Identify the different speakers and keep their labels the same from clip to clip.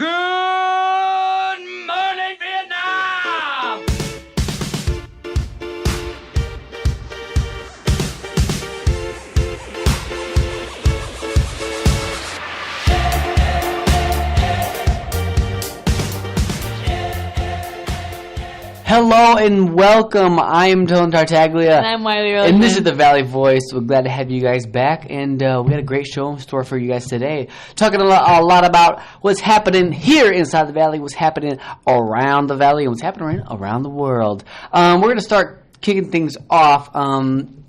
Speaker 1: Good morning, Vietnam!
Speaker 2: Hello and welcome. I am Dillon Tartaglia.
Speaker 3: And I'm Wyli Erlechman.
Speaker 2: And this is the Valley Voice. We're glad to have you guys back. And we got a great show in store for you guys today. Talking a lot about what's happening here inside the Valley, what's happening around the Valley, and what's happening around the world. We're going to start kicking things off talking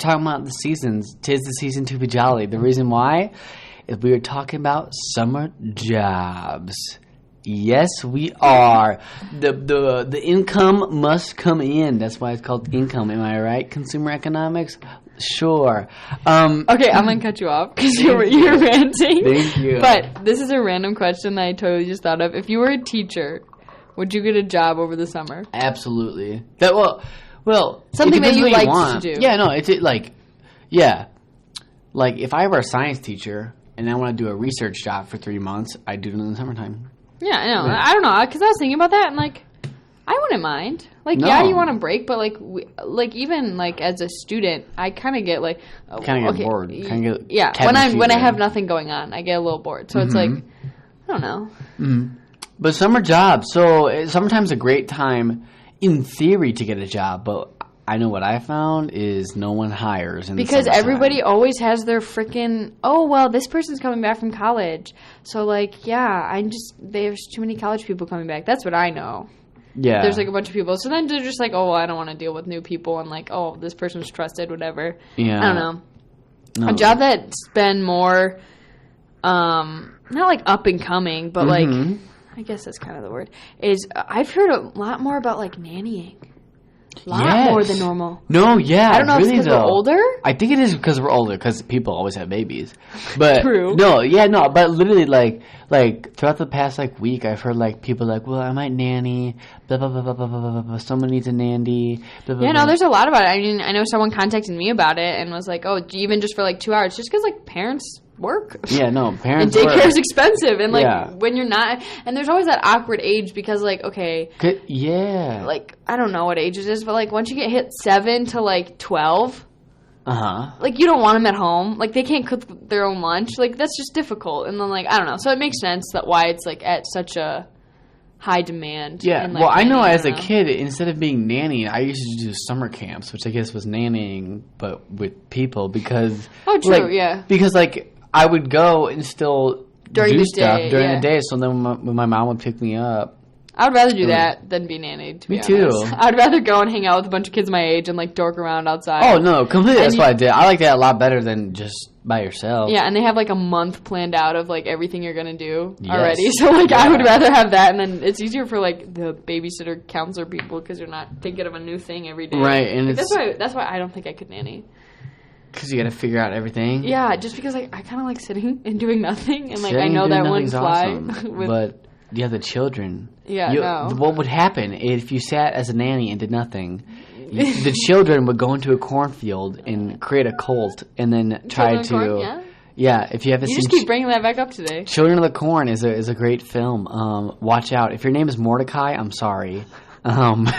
Speaker 2: about the seasons. 'Tis the season to be jolly. The reason why is we are talking about summer jobs. Yes, we are. The income must come in. That's why it's called income. Am I right? Consumer economics? Sure.
Speaker 3: Okay, I'm going to cut you off because you're ranting.
Speaker 2: Thank you.
Speaker 3: But this is a random question that I totally just thought of. If you were a teacher, would you get a job over the summer?
Speaker 2: Absolutely. Well,
Speaker 3: something that you liked to do.
Speaker 2: Yeah, no, Like, if I were a science teacher and I want to do a research job for 3 months, I'd do it in the summertime.
Speaker 3: Yeah, I know. I don't know, because I was thinking about that, and, like, I wouldn't mind. Like,
Speaker 2: No.
Speaker 3: yeah, you want a break, but, like, even, like, as a student, I kind of get, like...
Speaker 2: Kind of get bored.
Speaker 3: Yeah, when I have nothing going on, I get a little bored. So it's like, I don't know.
Speaker 2: Mm-hmm. But summer jobs, so summertime's a great time, in theory, to get a job, but... I know what I found is no one hires in
Speaker 3: because
Speaker 2: the
Speaker 3: everybody always has their freaking, oh, well, this person's coming back from college. So, like, yeah, there's too many college people coming back. That's what I know.
Speaker 2: Yeah.
Speaker 3: There's, like, a bunch of people. So then they're just like, oh, well, I don't want to deal with new people. And, like, oh, this person's trusted, whatever.
Speaker 2: Yeah.
Speaker 3: I don't know.
Speaker 2: No.
Speaker 3: A job that's been more, not, like, up and coming, but, like, I guess that's kind of the word, is I've heard a lot more about, like, nannying. A lot more than normal.
Speaker 2: No, yeah.
Speaker 3: I don't know
Speaker 2: really,
Speaker 3: if it's because we're older.
Speaker 2: I think it is because we're older, because people always have babies. But
Speaker 3: True.
Speaker 2: But literally, like throughout the past, week, I've heard, people well, I might nanny, blah, blah, blah, blah, blah, blah, blah, blah. Someone needs a nanny, blah, blah,
Speaker 3: Yeah,
Speaker 2: blah.
Speaker 3: no, there's a lot about it. I mean, I know someone contacted me about it and was like, oh, even just for, 2 hours, just because, parents work.
Speaker 2: Yeah, no, parents
Speaker 3: and
Speaker 2: work.
Speaker 3: daycare is expensive, and
Speaker 2: Yeah.
Speaker 3: when you're not, and there's always that awkward age because okay,
Speaker 2: yeah,
Speaker 3: I don't know what age it is, but once you get hit 7 to 12, you don't want them at home. They can't cook their own lunch. That's just difficult. And then I don't know. So it makes sense that why it's at such a high demand.
Speaker 2: Yeah,
Speaker 3: in,
Speaker 2: well, I know as a
Speaker 3: know.
Speaker 2: kid, instead of being nanny, I used to do summer camps, which I guess was nannying, but with people, because...
Speaker 3: Oh, true, yeah.
Speaker 2: Because, I would go and still
Speaker 3: during
Speaker 2: do
Speaker 3: the
Speaker 2: stuff
Speaker 3: day,
Speaker 2: during the day, so then when my mom would pick me up...
Speaker 3: I would rather do that than be nannied, to be honest.
Speaker 2: Me too.
Speaker 3: I'd rather go and hang out with a bunch of kids my age and, dork around outside.
Speaker 2: Oh, no, completely. That's what I did. I like that a lot better than just by yourself.
Speaker 3: Yeah, and they have, a month planned out of, everything you're going to do already. So, I would rather have that, and then it's easier for, the babysitter counselor people because you're not thinking of a new thing every day.
Speaker 2: Right, and
Speaker 3: that's why I don't think I could nanny.
Speaker 2: Because you got to figure out everything.
Speaker 3: Yeah, just because, I kind of like sitting and doing nothing, and, I know that wouldn't fly.
Speaker 2: Awesome, but... You have the children.
Speaker 3: Yeah, no.
Speaker 2: What would happen if you sat as a nanny and did nothing? The children would go into a cornfield and create a cult and then try to... Yeah, if you haven't seen...
Speaker 3: You just keep bringing that back up today.
Speaker 2: Children of the Corn is a great film. Watch out. If your name is Mordecai, I'm sorry.
Speaker 3: What?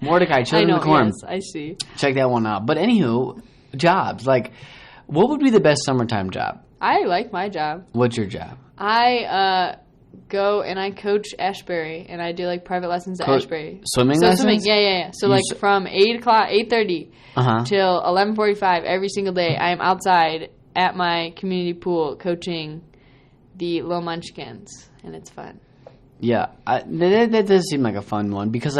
Speaker 2: Mordecai, Children of the Corn.
Speaker 3: Yes, I see.
Speaker 2: Check that one out. But anywho, jobs. What would be the best summertime job?
Speaker 3: I like my job.
Speaker 2: What's your job?
Speaker 3: I go and I coach Ashbury, and I do private lessons at Ashbury.
Speaker 2: Swimming lessons?
Speaker 3: Swimming, yeah. So from 8:30 till 11:45 every single day, I am outside at my community pool coaching the little munchkins, and it's fun.
Speaker 2: Yeah, that does seem like a fun one because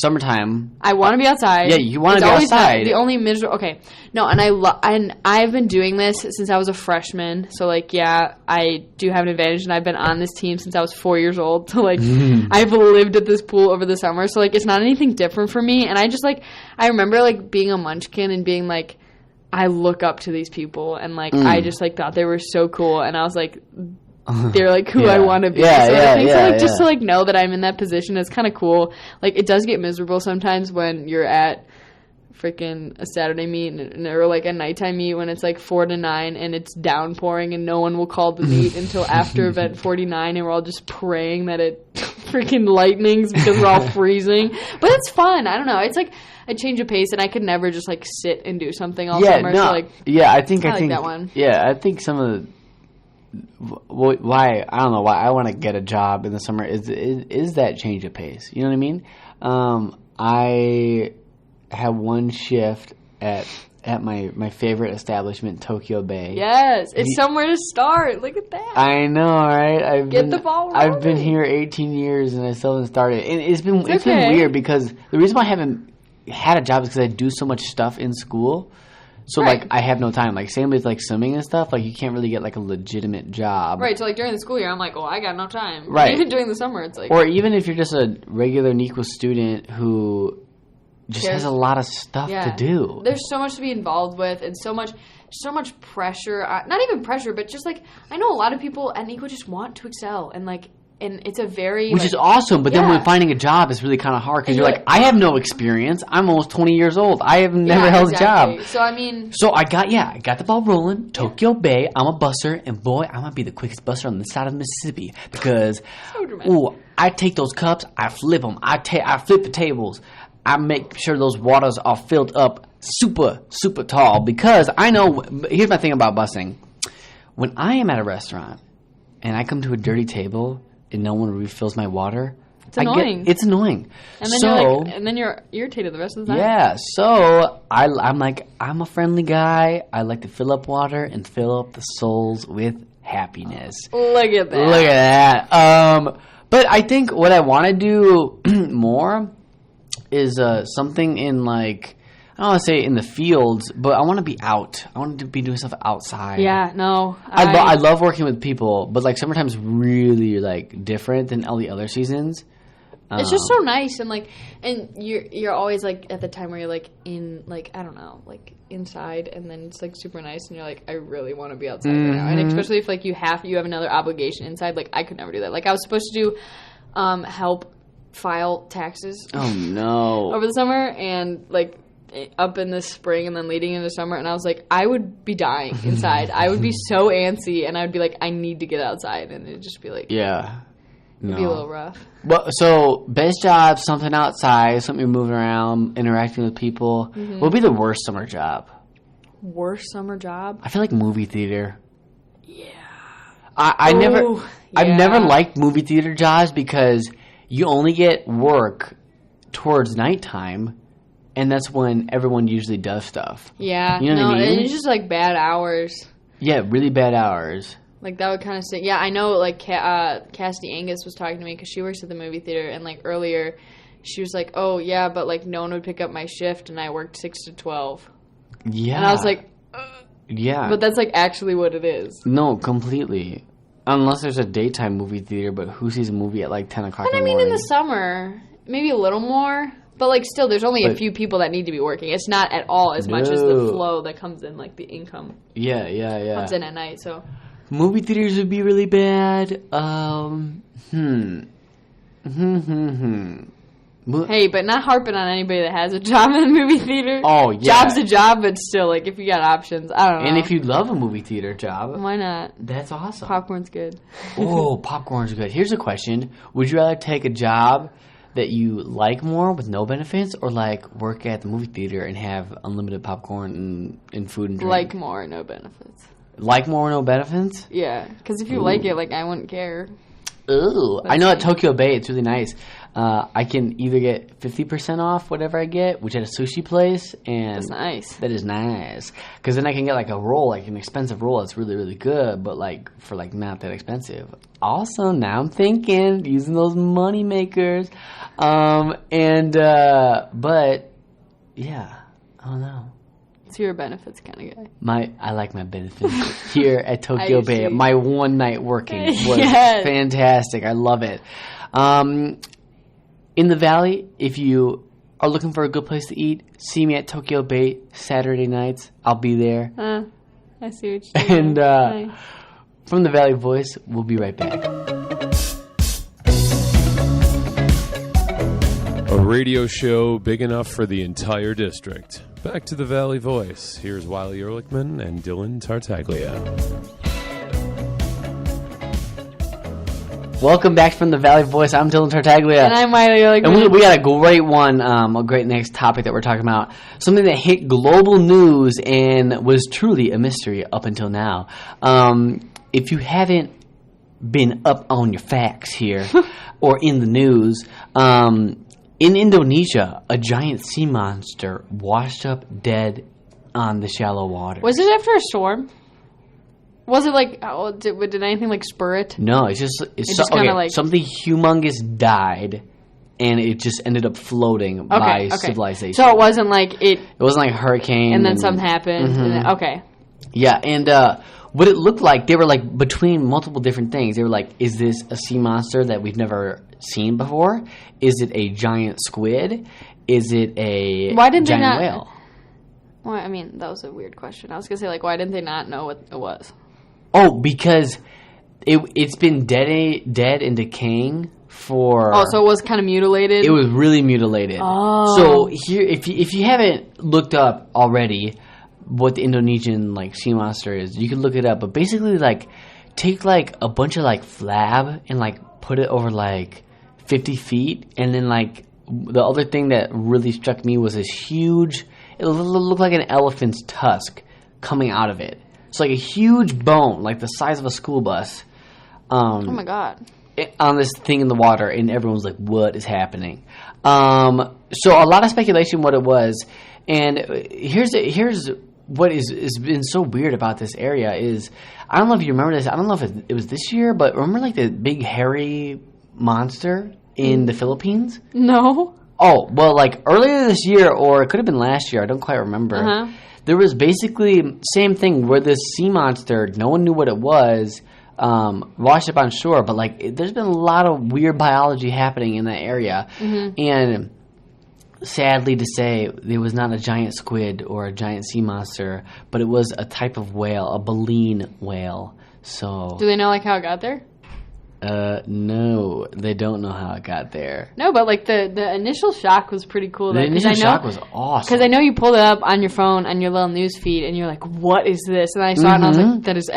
Speaker 2: summertime.
Speaker 3: I want to be outside.
Speaker 2: Yeah, you want to be outside.
Speaker 3: The only miserable. Okay, no, and I've been doing this since I was a freshman. So I do have an advantage, and I've been on this team since I was 4 years old. So I've lived at this pool over the summer. So it's not anything different for me. And I just I remember being a munchkin and being I look up to these people, and I just thought they were so cool, and I was they're who I want to be. Just to know that I'm in that position is kind of cool. It does get miserable sometimes when you're at freaking a Saturday meet or like a nighttime meet when it's like 4 to 9 and it's downpouring and no one will call the meet until after event 49 and we're all just praying that it freaking lightnings because we're all freezing. But it's fun. I don't know. It's like a change of pace and I could never just like sit and do something all summer.
Speaker 2: No.
Speaker 3: So like,
Speaker 2: I think
Speaker 3: that one.
Speaker 2: Yeah, I think some of the why I don't know why I want to get a job in the summer is that change of pace. You know what I mean? I have one shift at my favorite establishment, Tokyo Bay.
Speaker 3: Yes, it's somewhere to start. Look at that.
Speaker 2: I know, right?
Speaker 3: Get the ball rolling.
Speaker 2: I've been here 18 years and I still haven't started. And it's been weird because the reason why I haven't had a job is because I do so much stuff in school. So,
Speaker 3: right.
Speaker 2: like, I have no time. Like, same with, like, swimming and stuff. Like, you can't really get, like, a legitimate job.
Speaker 3: Right. So, like, during the school year, I'm like, I got no time.
Speaker 2: Right.
Speaker 3: Even during the summer, it's like...
Speaker 2: Or even if you're just a regular NEQA student who just has a lot of stuff to do.
Speaker 3: There's so much to be involved with and so much pressure. Not even pressure, but just, like, I know a lot of people at NEQA just want to excel. And, like... And it's a very...
Speaker 2: Which is awesome, but then when finding a job is really kind of hard because you're like, I have no experience. I'm almost 20 years old. I have never held a job.
Speaker 3: So, I mean...
Speaker 2: So, I got the ball rolling. Tokyo Bay. I'm a busser. And, boy, I'm going to be the quickest busser on the side of Mississippi because, I take those cups. I flip them. I flip the tables. I make sure those waters are filled up super, super tall because I know... Here's my thing about bussing. When I am at a restaurant and I come to a dirty table... and no one refills my water.
Speaker 3: It's annoying.
Speaker 2: It's annoying.
Speaker 3: And then and then you're irritated the rest of the time.
Speaker 2: Yeah. So I'm like, I'm a friendly guy. I like to fill up water and fill up the souls with happiness.
Speaker 3: Look at that.
Speaker 2: But I think what I want to do more is something in like, I don't want to say in the fields, but I want to be out. I want to be doing stuff outside.
Speaker 3: Yeah, no.
Speaker 2: I love working with people, but like summertime's really like different than all the other seasons.
Speaker 3: It's just so nice and you're always like at the time where you're like in like I don't know like inside and then it's like super nice and you're like I really want to be outside right now, and especially if like you have another obligation inside. Like I could never do that. Like I was supposed to do help file taxes.
Speaker 2: Oh no!
Speaker 3: Over the summer and like. Up in the spring and then leading into summer, and I was like, I would be dying inside. I would be so antsy, and I would be like, I need to get outside, and it'd just be like, it'd be a little rough.
Speaker 2: Well, so best job, something outside, something you're moving around, interacting with people. What would be the worst summer job?
Speaker 3: Worst summer job?
Speaker 2: I feel like movie theater.
Speaker 3: Yeah.
Speaker 2: I've never liked movie theater jobs because you only get work towards nighttime. And that's when everyone usually does stuff.
Speaker 3: Yeah.
Speaker 2: You know what I mean?
Speaker 3: And it's just like bad hours.
Speaker 2: Yeah, really bad hours.
Speaker 3: Like that would kind of say, yeah, I know like Cassidy Angus was talking to me because she works at the movie theater. And like earlier, she was like, oh yeah, but like no one would pick up my shift and I worked 6 to 12.
Speaker 2: Yeah.
Speaker 3: And I was like,
Speaker 2: yeah.
Speaker 3: But that's like actually what it is.
Speaker 2: No, completely. Unless there's a daytime movie theater, but who sees a movie at like 10 o'clock in the morning?
Speaker 3: I mean, in the summer, maybe a little more. But, like, still, there's only a few people that need to be working. It's not at all as much as the flow that comes in, like, the income.
Speaker 2: Yeah.
Speaker 3: Comes in at night, so.
Speaker 2: Movie theaters would be really bad.
Speaker 3: Hey, but not harping on anybody that has a job in a movie theater.
Speaker 2: Oh, yeah.
Speaker 3: Job's a job, but still, like, if you got options, I don't know.
Speaker 2: And if you love a movie theater job.
Speaker 3: Why not?
Speaker 2: That's awesome.
Speaker 3: Popcorn's good.
Speaker 2: Oh, popcorn's good. Here's a question. Would you rather take a job that you like more with no benefits or like work at the movie theater and have unlimited popcorn and food and drink?
Speaker 3: Like more, no benefits.
Speaker 2: Like more, no benefits?
Speaker 3: Yeah, because if you like it, like I wouldn't care.
Speaker 2: Ooh, I know at Tokyo Bay it's really nice. I can either get 50% off whatever I get, which at a sushi place, and
Speaker 3: that's nice.
Speaker 2: That is nice because then I can get like a roll, like an expensive roll that's really really good, but like for like not that expensive. Also, now I'm thinking using those money makers, but yeah, I don't know.
Speaker 3: So you're a benefits kind of guy.
Speaker 2: I like my benefits here at Tokyo Bay. My one night working was fantastic. I love it. In the Valley, if you are looking for a good place to eat, see me at Tokyo Bay Saturday nights. I'll be there.
Speaker 3: I see what you're saying.
Speaker 2: And from the Valley Voice, we'll be right back.
Speaker 4: A radio show big enough for the entire district. Back to the Valley Voice. Here's Wyli Erlechman and Dillon Tartaglia.
Speaker 2: Welcome back from the Valley Voice. I'm Dillon Tartaglia.
Speaker 3: And I'm Wyli Erlechman.
Speaker 2: And we got a great one, a great next topic that we're talking about. Something that hit global news and was truly a mystery up until now. If you haven't been up on your facts here or in the news, in Indonesia, a giant sea monster washed up dead on the shallow water.
Speaker 3: Was it after a storm? Was it like, did anything like spur it?
Speaker 2: No, it's just something humongous died, and it just ended up floating by civilization.
Speaker 3: So it wasn't like
Speaker 2: It wasn't like a hurricane.
Speaker 3: And then something happened.
Speaker 2: Mm-hmm.
Speaker 3: Okay.
Speaker 2: Yeah, and what it looked like, they were like between multiple different things. They were like, is this a sea monster that we've never seen before? Is it a giant squid? Is it a giant whale?
Speaker 3: Well, I mean, that was a weird question. I was going to say, like, why didn't they not know what it was?
Speaker 2: Oh, because it's been dead and decaying for...
Speaker 3: Oh, so it was kind of mutilated?
Speaker 2: It was really mutilated.
Speaker 3: Oh.
Speaker 2: So here, if you haven't looked up already what the Indonesian like sea monster is, you can look it up. But basically, like, take like a bunch of like flab and like put it over like 50 feet, and then like the other thing that really struck me was this huge... It looked like an elephant's tusk coming out of it. It's like a huge bone, like the size of a school bus.
Speaker 3: Oh my god!
Speaker 2: On this thing in the water, and everyone's like, "What is happening?" So a lot of speculation what it was, and here's what has been so weird about this area is, I don't know if you remember this. I don't know if it was this year, but remember like the big hairy monster in the Philippines?
Speaker 3: No.
Speaker 2: Oh well, like earlier this year, or it could have been last year. I don't quite remember.
Speaker 3: Uh-huh.
Speaker 2: There was basically same thing where this sea monster, no one knew what it was, washed up on shore. But like, there's been a lot of weird biology happening in that area, and sadly to say, it was not a giant squid or a giant sea monster, but it was a type of whale, a baleen whale. So,
Speaker 3: do they know like how it got there?
Speaker 2: No, they don't know how it got there.
Speaker 3: No, but like the initial shock was pretty cool.
Speaker 2: The initial shock was awesome.
Speaker 3: Because I know you pulled it up on your phone on your little news feed, and you're like, "What is this?" And I saw it, and I was like, "That is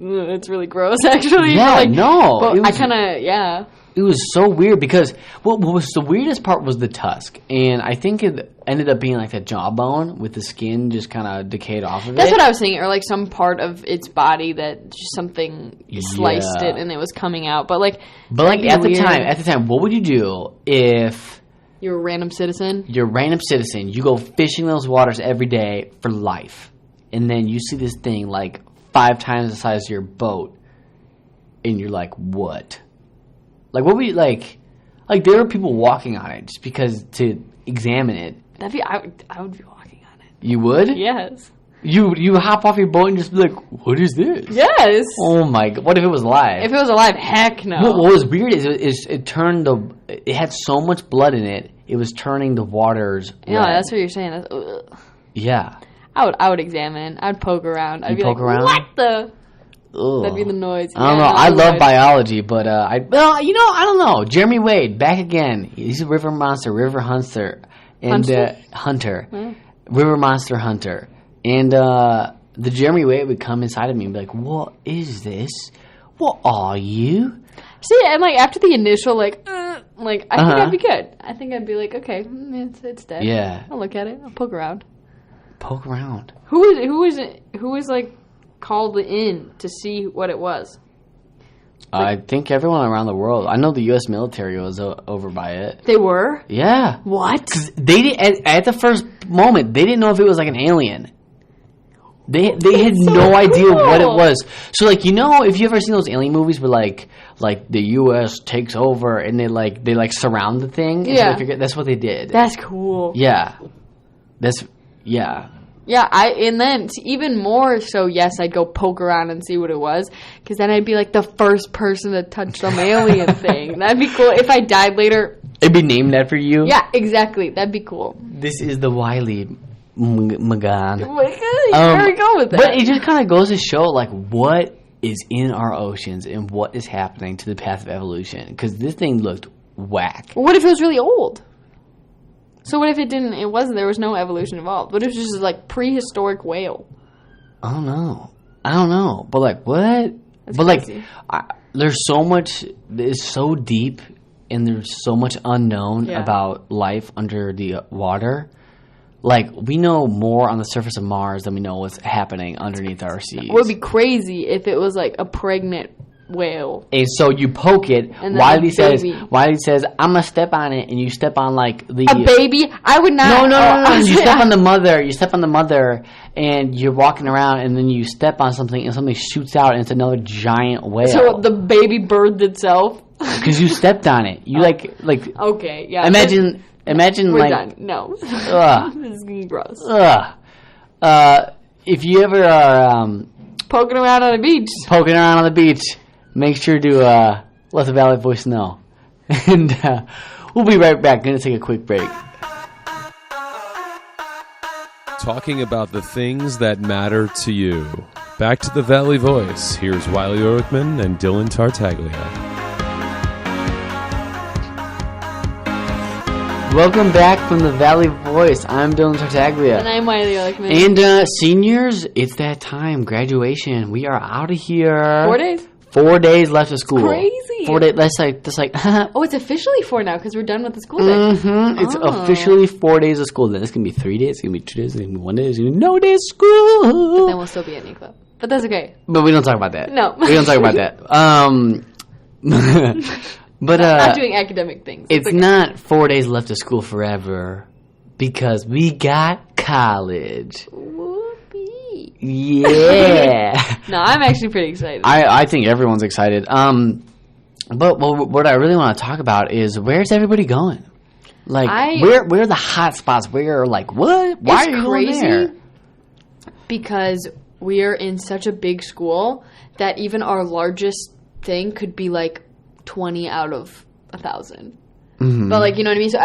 Speaker 3: it's really gross, actually."
Speaker 2: Yeah,
Speaker 3: but, like,
Speaker 2: no,
Speaker 3: but I kind of
Speaker 2: It was so weird because what was the weirdest part was the tusk, and I think it ended up being like that jawbone with the skin just kind of decayed off of it.
Speaker 3: That's what I was thinking, or like some part of its body that just something sliced it and it was coming out. But like
Speaker 2: at the time, what would you do if
Speaker 3: you're a random citizen?
Speaker 2: You're a random citizen. You go fishing those waters every day for life, and then you see this thing like 5 times the size of your boat, and you're like, what? Like, what would you, like, there were people walking on it just because to examine it.
Speaker 3: I would be walking on it.
Speaker 2: You would?
Speaker 3: Yes.
Speaker 2: You hop off your boat and just be like, what is this?
Speaker 3: Yes.
Speaker 2: Oh my god. What if it was alive?
Speaker 3: If it was alive, heck no.
Speaker 2: What was weird is it turned it had so much blood in it, it was turning the waters red.
Speaker 3: Yeah, that's what you're saying.
Speaker 2: Yeah.
Speaker 3: I would examine. I'd poke around. I'd be like,
Speaker 2: around?
Speaker 3: what the...
Speaker 2: Ugh.
Speaker 3: That'd be the noise.
Speaker 2: I don't know. I love biology, but I don't know. Jeremy Wade back again. He's a river monster, river hunter, and hunter, river monster hunter. And the Jeremy Wade would come inside of me and be like, "What is this? What are you?"
Speaker 3: See, and like after the initial I think I'd be good. I think I'd be like, okay, it's dead.
Speaker 2: Yeah.
Speaker 3: I'll look at it. I'll poke around.
Speaker 2: Poke around.
Speaker 3: Who was like called in to see what it was?
Speaker 2: I think everyone around the world. I know the U.S. military was over by it.
Speaker 3: They were?
Speaker 2: Yeah.
Speaker 3: What?
Speaker 2: 'Cause they at the first moment they didn't know if it was like an alien. They had no idea what it was. So like, you know, if you ever seen those alien movies where like the U.S. takes over and they surround the thing.
Speaker 3: Yeah.
Speaker 2: So that's what they did.
Speaker 3: That's cool.
Speaker 2: Yeah.
Speaker 3: Yeah, and then even more so, yes, I'd go poke around and see what it was, because then I'd be like the first person to touch some alien thing. That'd be cool. If I died later,
Speaker 2: it'd be named after you.
Speaker 3: Yeah, exactly. That'd be cool.
Speaker 2: This is the Wyli Magan.
Speaker 3: There we go with that.
Speaker 2: But it just kind of goes to show like what is in our oceans and what is happening to the path of evolution, because this thing looked whack.
Speaker 3: What if it was really old? So what if it didn't? It wasn't. There was no evolution involved. What if it was just like prehistoric whale?
Speaker 2: I don't know. But like, what?
Speaker 3: That's
Speaker 2: but
Speaker 3: crazy.
Speaker 2: like, there's so much. It's so deep, and there's so much unknown about life under the water. Like, we know more on the surface of Mars than we know what's happening underneath our seas.
Speaker 3: It would be crazy if it was like a pregnant whale.
Speaker 2: And so you poke it.
Speaker 3: And then
Speaker 2: Wylie says, "I'm gonna step on it," and you step on like the
Speaker 3: a baby. I would not.
Speaker 2: No. You step on the mother. You step on the mother, and you're walking around, and then you step on something, and something shoots out, and it's another giant whale.
Speaker 3: So the baby birthed itself.
Speaker 2: Because you stepped on it. You like.
Speaker 3: Okay, yeah.
Speaker 2: Imagine
Speaker 3: we're
Speaker 2: like.
Speaker 3: done. No.
Speaker 2: Ugh.
Speaker 3: This is getting gross.
Speaker 2: Ugh. If you ever are
Speaker 3: Poking around on a beach.
Speaker 2: make sure to let the Valley Voice know. And we'll be right back. Going to take a quick break.
Speaker 4: Talking about the things that matter to you. Back to the Valley Voice. Here's Wyli Erlechman and Dillon Tartaglia.
Speaker 2: Welcome back from the Valley Voice. I'm Dillon Tartaglia.
Speaker 3: And I'm Wyli Erlechman.
Speaker 2: And seniors, it's that time. Graduation. We are out of here.
Speaker 3: 4 days?
Speaker 2: 4 days left of school.
Speaker 3: Crazy.
Speaker 2: 4 days. That's like.
Speaker 3: Oh, it's officially 4 now because we're done with the school day.
Speaker 2: Mm-hmm. It's officially 4 days of school. Then it's going to be 3 days. It's going to be 2 days. It's going to be 1 day. It's going to be no days of school.
Speaker 3: But then we'll still be at knee club. But that's okay.
Speaker 2: But we don't talk about that.
Speaker 3: No.
Speaker 2: We don't talk about that. But
Speaker 3: not doing academic things.
Speaker 2: It's not 4 days left of school forever because we got college.
Speaker 3: Whoopee.
Speaker 2: Yeah.
Speaker 3: No, I'm actually pretty excited.
Speaker 2: I think everyone's excited. But what I really want to talk about is where's everybody going? Like where are the hot spots? Where like what? Why are you going there?
Speaker 3: Because we are in such a big school that even our largest thing could be like 20 out of 1,000. Mm-hmm. But, like, you know what I mean? So,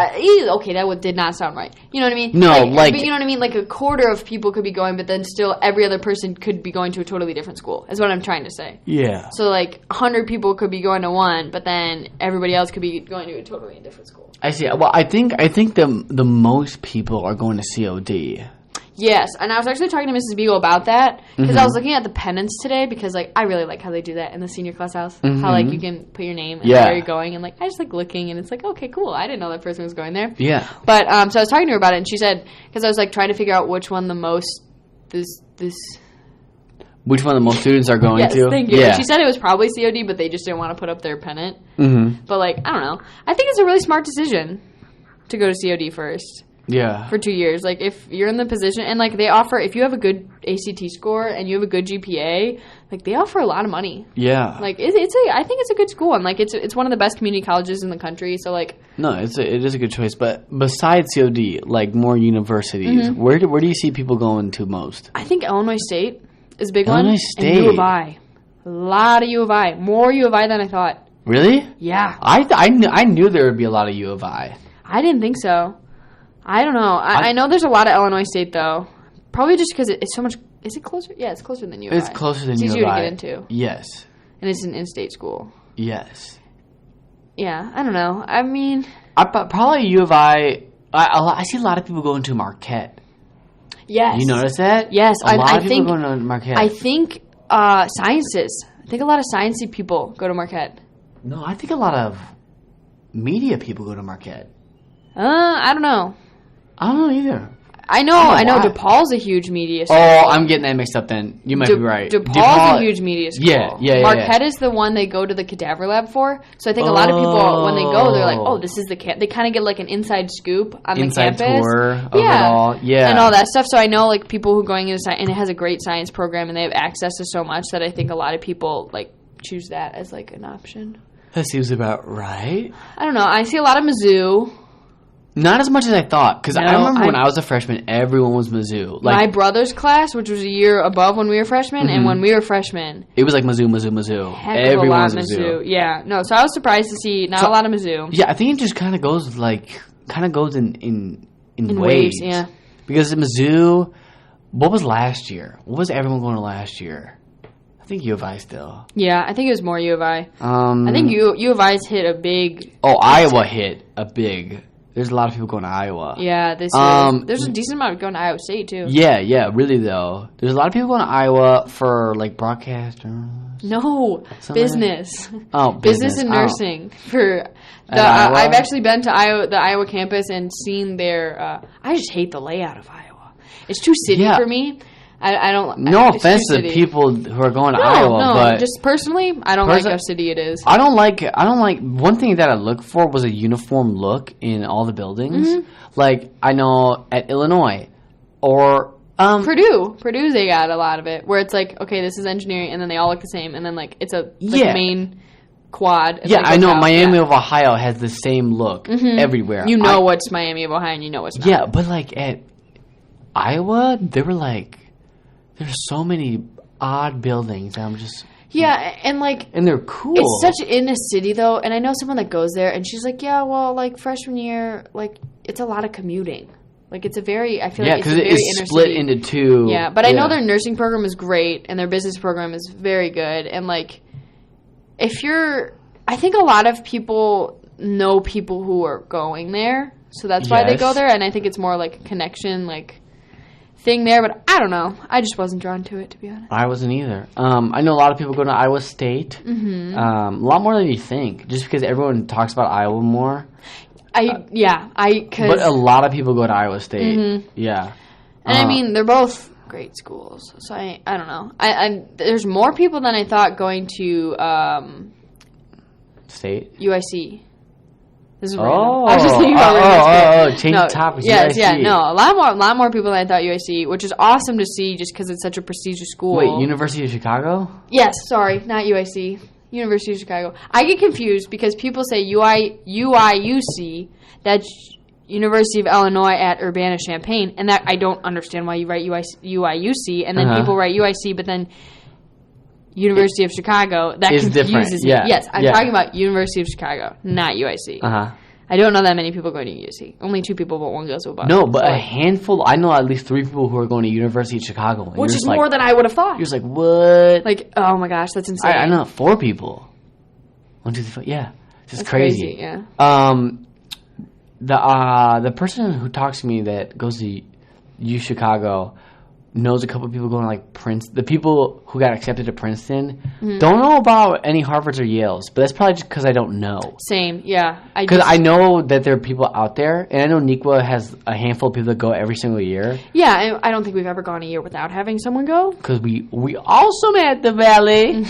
Speaker 3: okay, that did not sound right. You know what I mean?
Speaker 2: No,
Speaker 3: but you know what I mean? Like, a quarter of people could be going, but then still every other person could be going to a totally different school, is what I'm trying to say.
Speaker 2: Yeah.
Speaker 3: So, like, 100 people could be going to one, but then everybody else could be going to a totally different school.
Speaker 2: I see. Well, I think the most people are going to COD.
Speaker 3: Yes, and I was actually talking to Mrs. Beagle about that because I was looking at the pennants today because, like, I really like how they do that in the senior class house. How, like, you can put your name and where you're going, and, like, I just like looking, and it's like, okay, cool. I didn't know that person was going there.
Speaker 2: Yeah.
Speaker 3: But so I was talking to her about it, and she said because I was like trying to figure out which one the most
Speaker 2: which one the most students are going to.
Speaker 3: Yes, thank you.
Speaker 2: Yeah.
Speaker 3: She said it was probably COD, but they just didn't want to put up their pennant. Mm-hmm. But, like, I don't know. I think it's a really smart decision to go to COD first.
Speaker 2: Yeah.
Speaker 3: For 2 years. Like, if you're in the position, and, like, they offer, if you have a good ACT score and you have a good GPA, like, they offer a lot of money.
Speaker 2: Yeah.
Speaker 3: Like, I think it's a good school, and, like, it's one of the best community colleges in the country, so, like.
Speaker 2: No, it is a good choice, but besides COD, like, more universities, where do you see people going to most?
Speaker 3: I think Illinois State is a big one.
Speaker 2: Illinois State.
Speaker 3: And U of I. A lot of U of I. More U of I than I thought.
Speaker 2: Really?
Speaker 3: Yeah.
Speaker 2: I knew there would be a lot of U of I.
Speaker 3: I didn't think so. I don't know. I know there's a lot of Illinois State, though. Probably just because it's so much... Is it closer? Yeah, it's closer than U of I.
Speaker 2: It's closer than U of I.
Speaker 3: It's easier to get into.
Speaker 2: Yes.
Speaker 3: And it's an in-state school.
Speaker 2: Yes.
Speaker 3: Yeah, I don't know. I mean...
Speaker 2: probably U of I... I see a lot of people going to Marquette.
Speaker 3: Yes.
Speaker 2: You notice that?
Speaker 3: Yes.
Speaker 2: A lot of people going to Marquette.
Speaker 3: I think sciences. I think a lot of sciencey people go to Marquette.
Speaker 2: No, I think a lot of media people go to Marquette.
Speaker 3: I don't know.
Speaker 2: I don't know either.
Speaker 3: I know DePaul's a huge media school.
Speaker 2: Oh, I'm getting that mixed up then. You might be right.
Speaker 3: DePaul's a huge media school.
Speaker 2: Yeah.
Speaker 3: Marquette is the one they go to the cadaver lab for. So I think a lot of people, when they go, they're like, oh, this is the they kind of get like an inside scoop on the campus.
Speaker 2: Inside tour of it all. Yeah.
Speaker 3: And all that stuff. So I know like people who are going into science, and it has a great science program, and they have access to so much that I think a lot of people like choose that as like an option.
Speaker 2: That seems about right.
Speaker 3: I don't know. I see a lot of Mizzou.
Speaker 2: Not as much as I thought, because I remember when I was a freshman, everyone was Mizzou. Like,
Speaker 3: my brother's class, which was a year above when we were freshmen, and when we were freshmen,
Speaker 2: it was like Mizzou. Everyone was Mizzou.
Speaker 3: Yeah, no. So I was surprised to see not a lot of Mizzou.
Speaker 2: Yeah, I think it just kind of goes in waves.
Speaker 3: Yeah.
Speaker 2: Because at Mizzou, what was last year? What was everyone going to last year? I think U of I still.
Speaker 3: Yeah, I think it was more U of I. I think U of I's hit a big.
Speaker 2: Oh, Iowa hit a big There's a lot of people going to Iowa.
Speaker 3: Yeah, this year. There's a decent amount going to Iowa State, too.
Speaker 2: Yeah, really, though. There's a lot of people going to Iowa for, like, broadcast.
Speaker 3: No, business.
Speaker 2: Oh,
Speaker 3: business and nursing. I've actually been to the Iowa campus and seen their. I just hate the layout of Iowa. It's too city for me. I don't.
Speaker 2: No offense to people who are going to Iowa, but
Speaker 3: just personally, I don't like how city it is.
Speaker 2: I don't like. One thing that I look for was a uniform look in all the buildings.
Speaker 3: Mm-hmm.
Speaker 2: Like I know at Illinois, or.
Speaker 3: Purdue, they got a lot of it where it's like, okay, this is engineering, and then they all look the same, and then like it's a main quad.
Speaker 2: Yeah, I know. Miami of Ohio has the same look everywhere.
Speaker 3: You know what's Miami of Ohio, and you know what's not.
Speaker 2: Yeah, but like at Iowa, there were like there's so many odd buildings. I'm just
Speaker 3: and like
Speaker 2: and they're cool.
Speaker 3: It's such in a city though, and I know someone that goes there, and she's like, yeah, well, like freshman year, like it's a lot of commuting. Like it's a very, I feel like it's very
Speaker 2: it's split into two.
Speaker 3: Yeah, but I know their nursing program is great and their business program is very good. And like, I think a lot of people know people who are going there, so that's why they go there. And I think it's more like a connection, like thing there. But I don't know. I just wasn't drawn to it, to be honest.
Speaker 2: I wasn't either. I know a lot of people go to Iowa State. Mm-hmm. A lot more than you think, just because everyone talks about Iowa more.
Speaker 3: But
Speaker 2: a lot of people go to Iowa State. Mm-hmm. Yeah.
Speaker 3: And I mean, they're both great schools. So I don't know. There's more people than I thought going to
Speaker 2: State?
Speaker 3: UIC. This is random. I was just thinking about
Speaker 2: change the topic.
Speaker 3: Yes, UIC. A lot more people than I thought UIC, which is awesome to see just because it's such a prestigious school.
Speaker 2: Wait, University of Chicago?
Speaker 3: Yes, sorry, not UIC. University of Chicago. I get confused because people say UIUC, that's University of Illinois at Urbana-Champaign, and that I don't understand why you write UIUC, and then people write UIC, but then University of Chicago, that confuses me.
Speaker 2: Yeah.
Speaker 3: Yes, I'm talking about University of Chicago, not UIC. I don't know that many people going to UIC. Only 2 people, but one goes to a bus.
Speaker 2: No, but a handful. I know at least 3 people who are going to University of Chicago.
Speaker 3: Which is more than I would have thought.
Speaker 2: You're just like, what?
Speaker 3: Like, oh my gosh, that's insane.
Speaker 2: I know 4 people. 1, 2, 3, 4. Yeah, it's just crazy.
Speaker 3: Yeah.
Speaker 2: The person who talks to me that goes to U Chicago knows a couple of people going to like Princeton. The people who got accepted to Princeton don't know about any Harvards or Yales, but that's probably just because I don't know.
Speaker 3: Same, yeah.
Speaker 2: Because I know that there are people out there, and I know Nikwa has a handful of people that go every single year.
Speaker 3: Yeah, I don't think we've ever gone a year without having someone go.
Speaker 2: Because we also met at the Valley.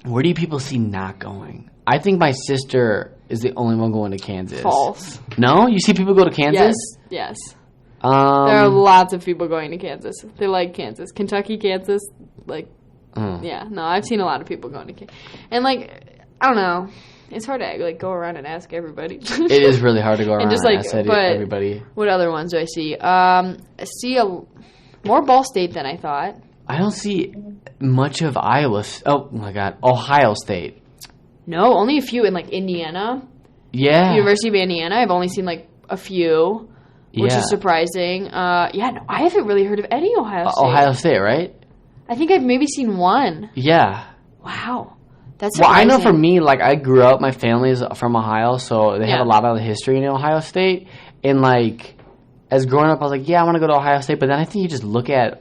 Speaker 2: Where do you people see not going? I think my sister is the only one going to Kansas.
Speaker 3: False.
Speaker 2: No? You see people go to Kansas?
Speaker 3: Yes. There are lots of people going to Kansas. They like Kansas. Kentucky, Kansas, like, yeah. No, I've seen a lot of people going to Kansas. And, like, I don't know. It's hard to, like, go around and ask everybody.
Speaker 2: It is really hard to go around and ask everybody.
Speaker 3: What other ones do I see? I see more Ball State than I thought.
Speaker 2: I don't see much of Iowa. Oh, my God. Ohio State.
Speaker 3: No, only a few in, like, Indiana.
Speaker 2: Yeah.
Speaker 3: University of Indiana. I've only seen, like, a few. Which is surprising. No, I haven't really heard of any Ohio State.
Speaker 2: Ohio State, right?
Speaker 3: I think I've maybe seen one.
Speaker 2: Yeah.
Speaker 3: Wow. That's surprising.
Speaker 2: Well, I know for me, like, I grew up, my family is from Ohio, so they have a lot of the history in Ohio State. And, like, as growing up, I was like, yeah, I want to go to Ohio State. But then I think you just look at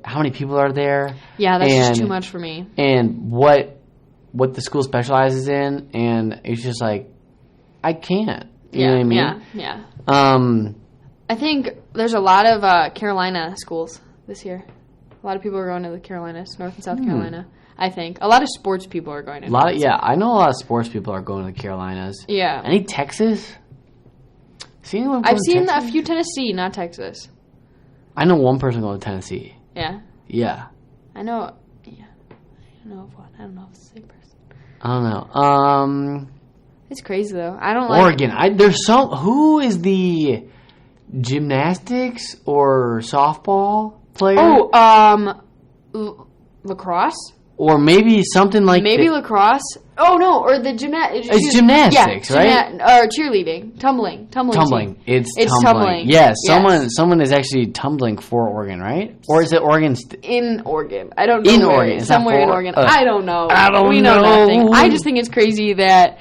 Speaker 2: how many people are there.
Speaker 3: Yeah, that's just too much for me.
Speaker 2: And what the school specializes in. And it's just like, I can't. You know what I mean?
Speaker 3: Yeah. I think there's a lot of Carolina schools this year. A lot of people are going to the Carolinas, North and South Carolina. I think a lot of sports people are going to.
Speaker 2: I know a lot of sports people are going to the Carolinas.
Speaker 3: Yeah.
Speaker 2: Any Texas?
Speaker 3: I've seen a few Tennessee, not Texas.
Speaker 2: I know one person going to Tennessee.
Speaker 3: Yeah.
Speaker 2: Yeah.
Speaker 3: I know. Yeah. I know of one. I don't know if it's the same person.
Speaker 2: I don't know.
Speaker 3: It's crazy though. I don't
Speaker 2: Oregon. Who is the gymnastics or softball player?
Speaker 3: Lacrosse?
Speaker 2: Or maybe something like
Speaker 3: lacrosse. Oh no, or the gymnastics.
Speaker 2: It's gymnastics, right?
Speaker 3: Or cheerleading, tumbling.
Speaker 2: It's tumbling.
Speaker 3: Yes.
Speaker 2: Someone is actually tumbling for Oregon, right? Or is it Oregon?
Speaker 3: In Oregon, I don't know.
Speaker 2: In Oregon,
Speaker 3: somewhere in Oregon. I don't know.
Speaker 2: I don't know.
Speaker 3: We know nothing. I just think it's crazy that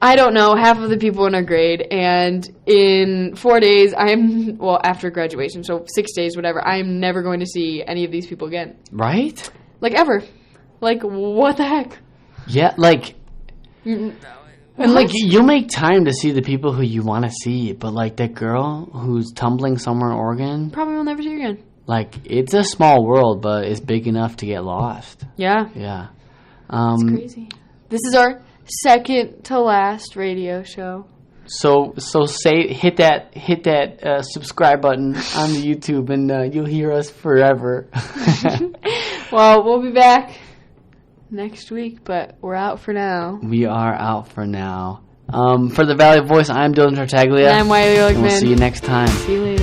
Speaker 3: I don't know, half of the people in our grade, and in 4 days, after graduation, so 6 days, whatever, I'm never going to see any of these people again.
Speaker 2: Right?
Speaker 3: Like, ever. Like, what the heck?
Speaker 2: Yeah, and, you make time to see the people who you want to see, but, that girl who's tumbling somewhere in Oregon,
Speaker 3: Probably will never see her again.
Speaker 2: it's a small world, but it's big enough to get lost.
Speaker 3: Yeah.
Speaker 2: Yeah.
Speaker 3: It's crazy. This is our second to last radio show.
Speaker 2: So hit that subscribe button on the YouTube, and you'll hear us forever.
Speaker 3: Well, we'll be back next week, but we're out for now.
Speaker 2: We are out for now. For the Valley Voice, I'm Dillon Tartaglia.
Speaker 3: And I'm Wyli Erlechman.
Speaker 2: And we'll see you next time.
Speaker 3: See you later.